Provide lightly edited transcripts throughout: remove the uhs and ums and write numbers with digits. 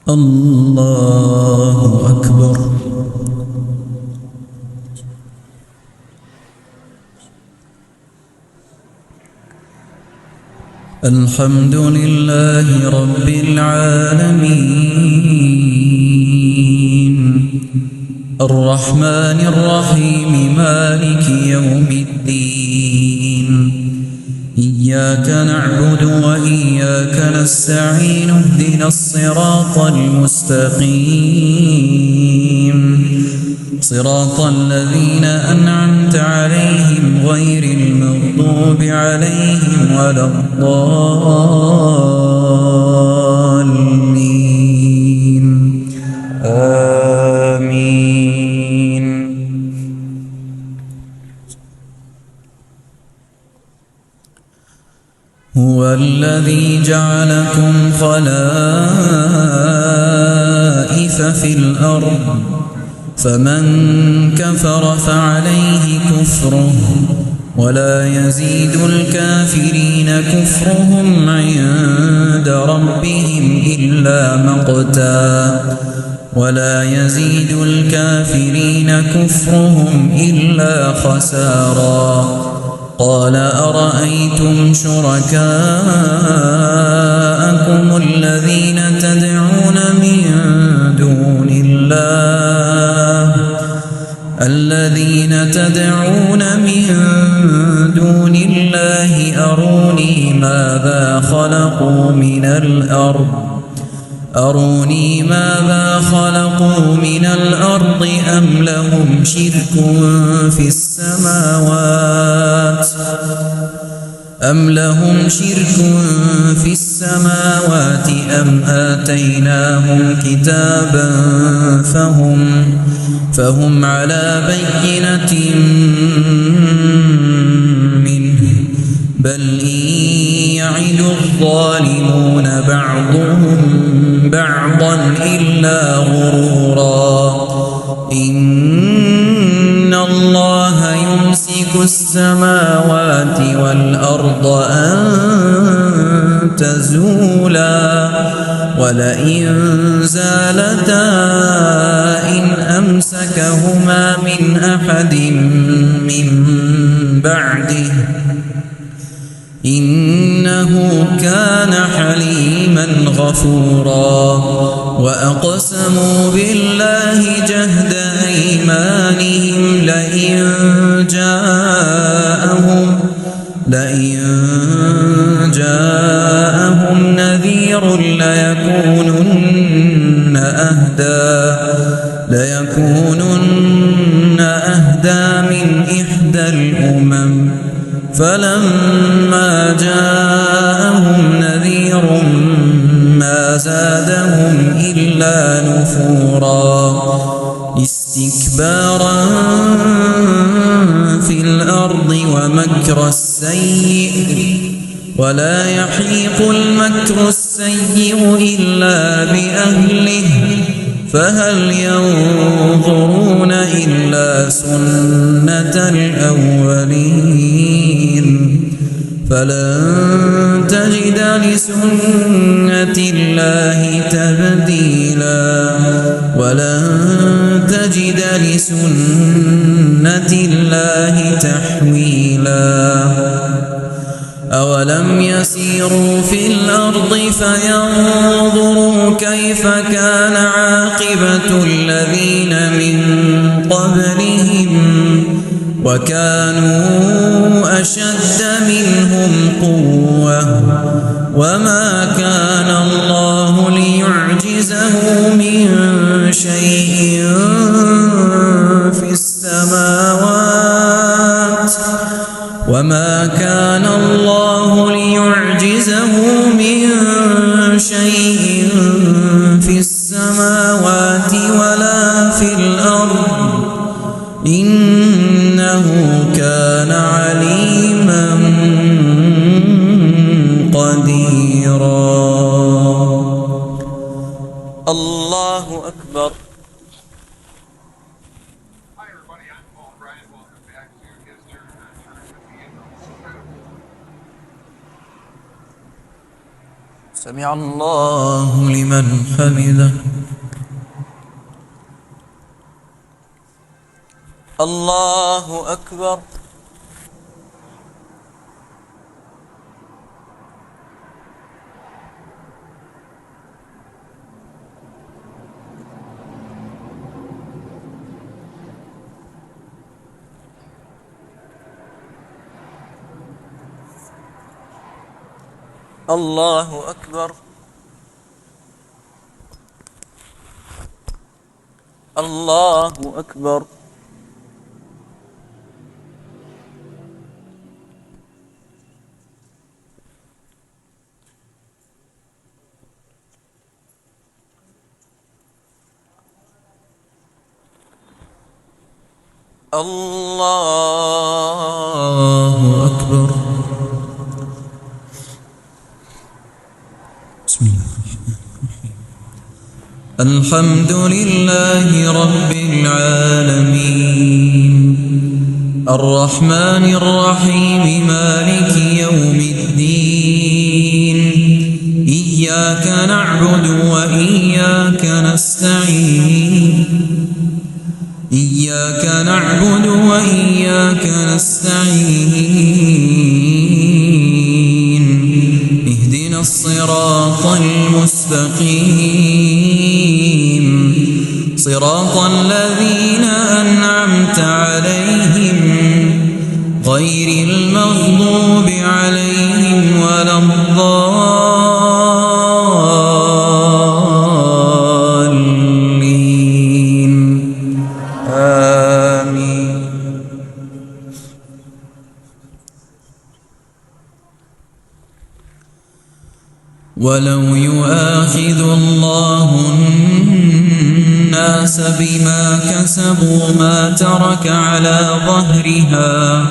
الله أكبر. الحمد لله رب العالمين الرحمن الرحيم مالك يوم الدين إياك نعبد وإياك نستعين اهدنا الصراط المستقيم صراط الذين أنعمت عليهم غير المغضوب عليهم ولا الضالين آمين. هو الذي جعلكم خلائف في الأرض فمن كفر فعليه كفره ولا يزيد الكافرين كفرهم عند ربهم إلا مقتا ولا يزيد الكافرين كفرهم إلا خسارا. قال أرأيتم شركاءكم الذين تدعون من دون الله أروني ماذا خلقوا من الأرض أم لهم شرك في السماوات أم آتيناهم كتابا فهم على بينة منه بل إن يعد الظالمون بعضهم بعضا إلا غرورا. إن الله يمسك السماوات والأرض أن تزولا ولئن زالتا إن أمسكهما من أحد من بعده إنه كان حليما غفورا. وأقسموا بالله جهد أيمانهم لئن جاءهم نذير ليكونن أهدى من إحدى الأمم فلما جاءهم نذير ما زادهم إلا نفورا استكبارا في الأرض ومكر السيء ولا يحيق المكر السيء إلا بأهله فهل ينظرون إلا سنة الأولين فلن تجد لسنة الله تبديلا ولن تجد لسنة الله تحويلا. أولم يسيروا في الأرض فينظروا كيف كان عاقبة الذين من قبلهم وكانوا أشد منهم قوة وما كان الله ليعجزه من شيء في السماوات وما كان الله ليعجزه من شيء في السماوات ولا في الأرض إنه كان عليما قديرا. الله أكبر. سمع الله لمن حمده. الله أكبر. الله أكبر. الله أكبر. الله أكبر. بسم الله الرحمن الرحيم. الحمد لله رب العالمين الرحمن الرحيم مالك يوم الدين إياك نعبد وإياك نستعين إياك نعبد وإياك نستعين اهدنا الصراط المستقيم صراط الذين أنعمت عليهم غير المغضوب عليهم ولا الضالين آمين. ولو يؤاخذ الله الناس بما كسبوا ما ترك على ظهرها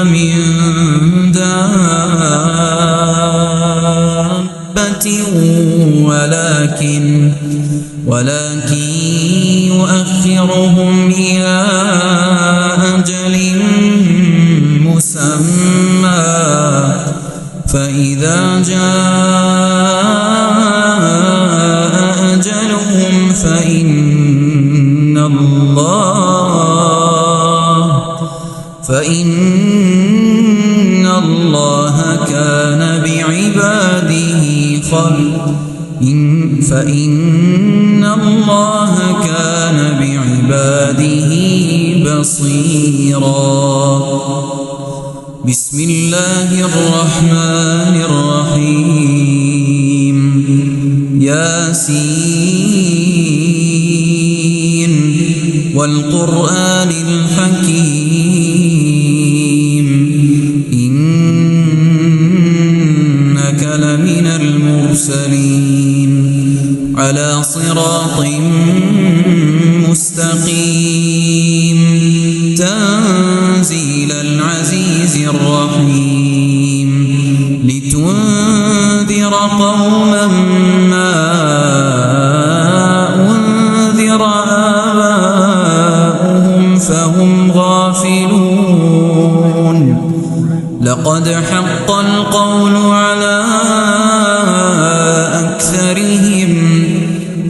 من دابة ولكن يؤخرهم إلى أجل مسمى فإذا جاء أجلهم فإن الله كان بعباده بصيرا. بسم الله الرحمن الرحيم. ياسين والقرآن الحكيم إنك لمن المرسلين على صراط مستقيم تنزيل العزيز الرحيم لتنذر قوما ما أنذر آباؤهم فهم غافلون. لقد حق القول على أكثرهم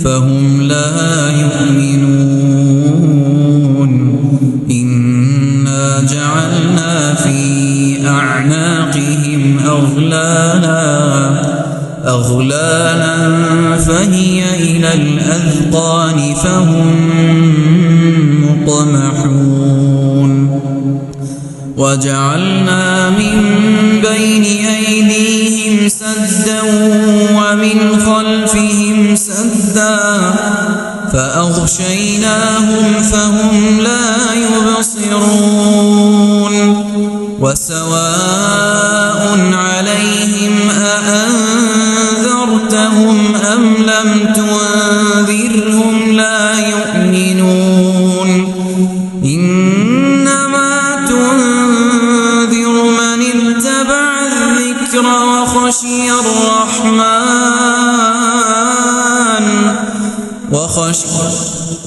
فهم لا يؤمنون. إنا جعلنا في أعناقهم أغلالا فهي إلى الأذقان فهم مقمحون. وجعلنا من بين أيديهم سدا ومن خلفهم سدا فأغشيناهم فهم لا يبصرون. وسواء عليهم أأنذرتهم أم لم تنذرهم لا يؤمنون. إنما تنذر من اتبع الذكر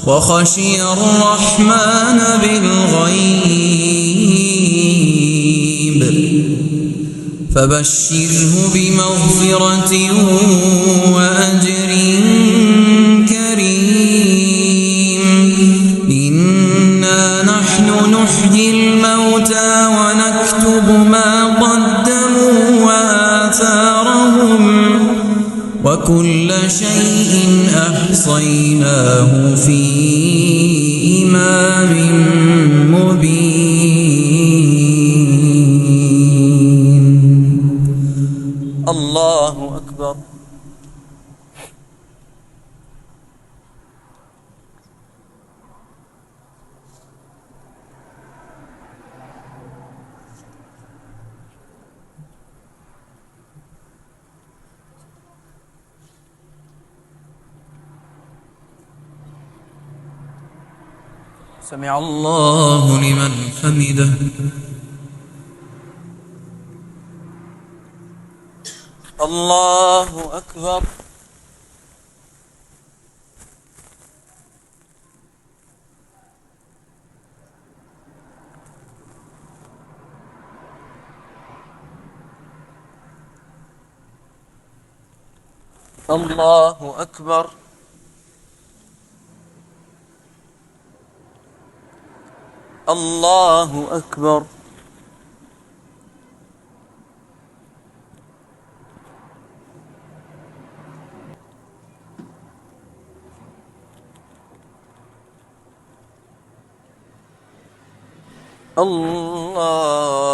وخشي الرحمن بالغيب فبشره بمغفرة وأجر كريم. إنا نحن نحيي الموتى ونكتب ما قدموا وآثارهم وكل شيء أحصيناه في إمام مبين. الله أكبر. سمع الله لمن حمده. الله أكبر. الله أكبر. الله أكبر. الله